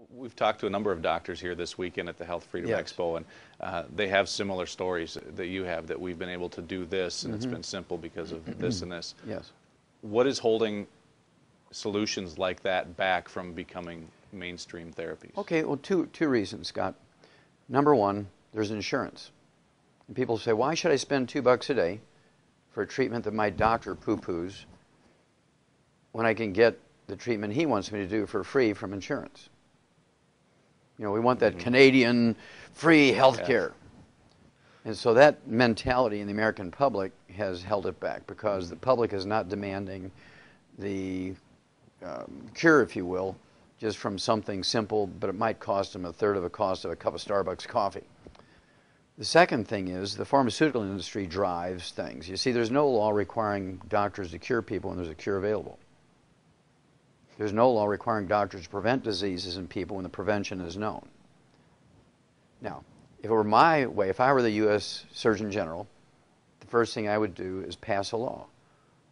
We've talked to a number of doctors here this weekend at the Health Freedom Yes. Expo, and they have similar stories that you have, that we've been able to do this, and it's been simple because of this and this. Yes. What is holding solutions like that back from becoming mainstream therapies? Okay, well, two reasons, Scott. Number one, there's insurance. And people say, why should I spend $2 a day for a treatment that my doctor poo-poos when I can get the treatment he wants me to do for free from insurance? You know, we want that Canadian free health care. And so that mentality in the American public has held it back, because the public is not demanding the cure, if you will, just from something simple, but it might cost them a third of the cost of a cup of Starbucks coffee. The second thing is the pharmaceutical industry drives things. You see, there's no law requiring doctors to cure people when there's a cure available. There's no law requiring doctors to prevent diseases in people when the prevention is known. Now, if it were my way, if I were the U.S. Surgeon General, the first thing I would do is pass a law.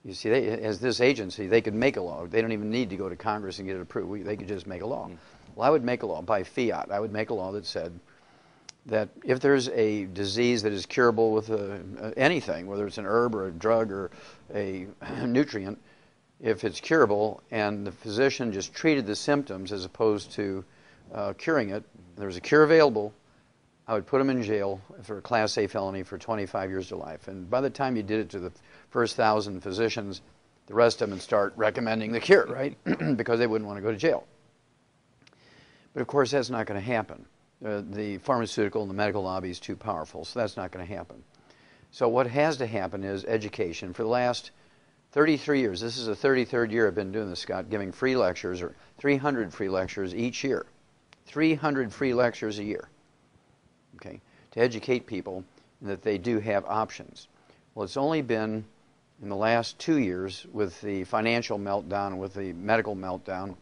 You see, as this agency, they could make a law. They don't even need to go to Congress and get it approved. They could just make a law. Well, I would make a law by fiat. I would make a law that said that if there's a disease that is curable with anything, whether it's an herb or a drug or a nutrient, if it's curable and the physician just treated the symptoms as opposed to curing it, there's a cure available, I would put them in jail for a Class A felony for 25 years to life. And by the time you did it to the first 1,000 physicians, the rest of them would start recommending the cure, right? Because they wouldn't want to go to jail. But of course, that's not going to happen. The pharmaceutical and the medical lobby is too powerful, so that's not going to happen. So what has to happen is education. For the last 33 years, this is the 33rd year I've been doing this, Scott, giving free lectures, or 300 free lectures each year. 300 free lectures a year, okay, to educate people that they do have options. Well, it's only been in the last 2 years, with the financial meltdown, with the medical meltdown,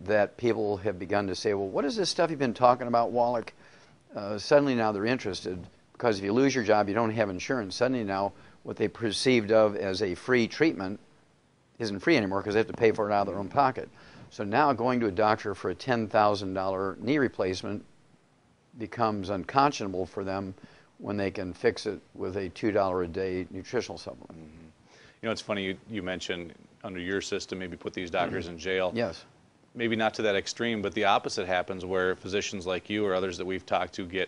that people have begun to say, well, what is this stuff you've been talking about, Wallach? Suddenly now they're interested, because if you lose your job, you don't have insurance. Suddenly now what they perceived of as a free treatment isn't free anymore, because they have to pay for it out of their own pocket. So now going to a doctor for a $10,000 knee replacement becomes unconscionable for them when they can fix it with a $2 a day nutritional supplement. You know, it's funny, you mentioned under your system, maybe put these doctors in jail. Yes. Maybe not to that extreme, but the opposite happens, where physicians like you or others that we've talked to get,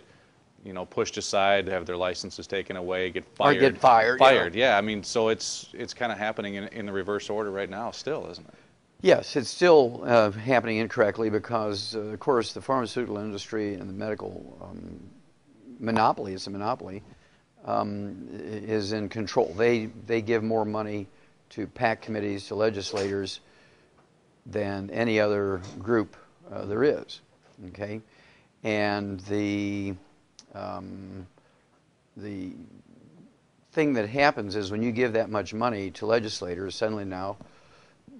you know, pushed aside, have their licenses taken away, get fired. Or get fired. Fired, yeah. I mean, so it's kind of happening in the reverse order right now still, isn't it? Yes, it's still happening incorrectly, because, of course, the pharmaceutical industry and the medical monopoly, it's a monopoly, is in control. They give more money to PAC committees, to legislators, than any other group there is, okay? And the thing that happens is, when you give that much money to legislators, suddenly now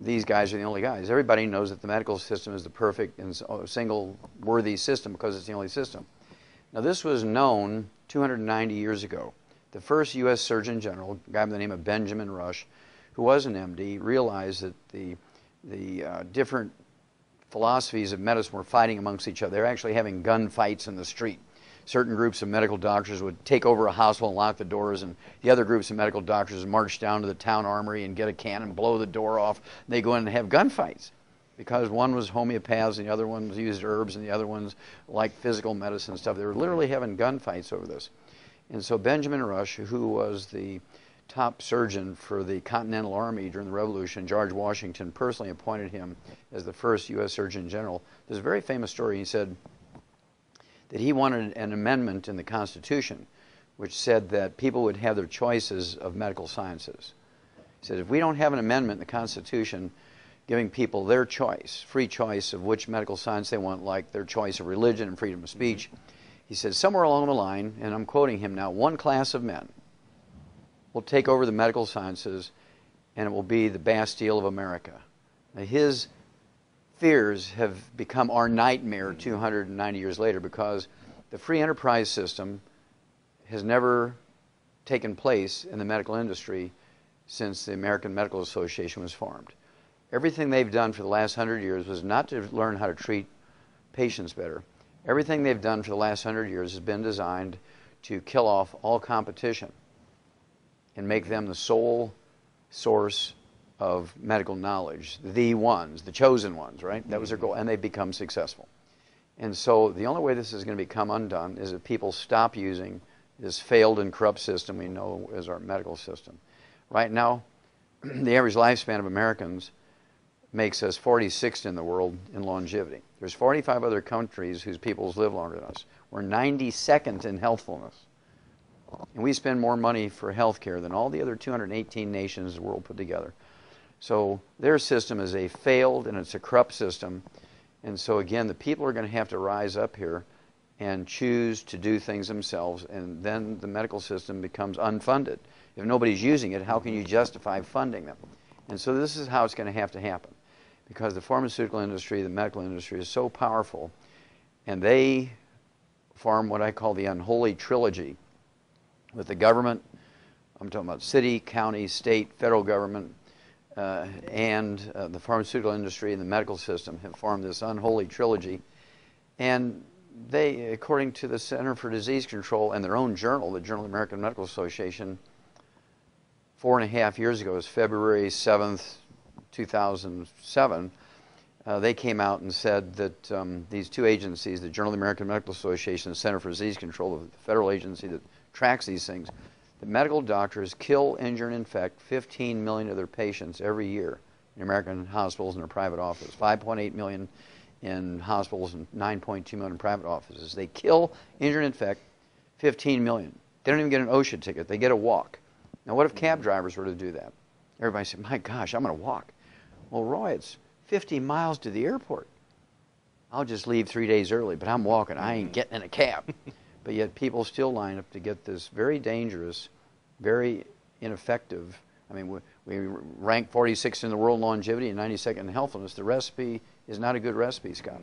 these guys are the only guys. Everybody knows that the medical system is the perfect and single worthy system, because it's the only system. Now, this was known 290 years ago. The first U.S. Surgeon General, a guy by the name of Benjamin Rush, who was an MD, realized that the different philosophies of medicine were fighting amongst each other. They were actually having gunfights in the street. Certain groups of medical doctors would take over a hospital and lock the doors, and the other groups of medical doctors would march down to the town armory and get a cannon and blow the door off. They go in and have gunfights, because one was homeopaths and the other ones used herbs and the other ones liked physical medicine and stuff. They were literally having gunfights over this. And so Benjamin Rush, who was the top surgeon for the Continental Army during the Revolution, George Washington personally appointed him as the first U.S. Surgeon General. There's a very famous story. He said that he wanted an amendment in the Constitution which said that people would have their choices of medical sciences. He said, if we don't have an amendment in the Constitution giving people their choice, free choice of which medical science they want, like their choice of religion and freedom of speech, he said, somewhere along the line, and I'm quoting him now, one class of men will take over the medical sciences, and it will be the Bastille of America. Now, his fears have become our nightmare 290 years later, because the free enterprise system has never taken place in the medical industry since the American Medical Association was formed. Everything they've done for the last 100 years was not to learn how to treat patients better. Everything they've done for the last 100 years has been designed to kill off all competition and make them the sole source of medical knowledge, the ones, the chosen ones, right? That was their goal, and they've become successful. And so the only way this is going to become undone is if people stop using this failed and corrupt system we know as our medical system. Right now, the average lifespan of Americans makes us 46th in the world in longevity. There's 45 other countries whose peoples live longer than us. We're 92nd in healthfulness. And we spend more money for health care than all the other 218 nations in the world put together. So their system is a failed and it's a corrupt system. And so again, the people are going to have to rise up here and choose to do things themselves, and then the medical system becomes unfunded. If nobody's using it, how can you justify funding them? And so this is how it's going to happen, because the pharmaceutical industry, the medical industry is so powerful, and they form what I call the unholy trilogy with the government. I'm talking about city, county, state, federal government, and the pharmaceutical industry and the medical system have formed this unholy trilogy. And they, according to the Center for Disease Control and their own journal, the Journal of the American Medical Association, 4.5 years ago, it was February 7th, 2007, they came out and said that these two agencies, the Journal of the American Medical Association and the Center for Disease Control, the federal agency that tracks these things, that medical doctors kill, injure, and infect 15 million of their patients every year in American hospitals and their private offices. 5.8 million in hospitals and 9.2 million in private offices. They kill, injure, and infect 15 million. They don't even get an OSHA ticket. They get a walk. Now, what if cab drivers were to do that? Everybody said, my gosh, I'm going to walk. Well, Roy, it's 50 miles to the airport. I'll just leave 3 days early, but I'm walking. I ain't getting in a cab. But yet people still line up to get this very dangerous, very ineffective. I mean, we rank 46th in the world in longevity and 92nd in healthfulness. The recipe is not a good recipe, Scott.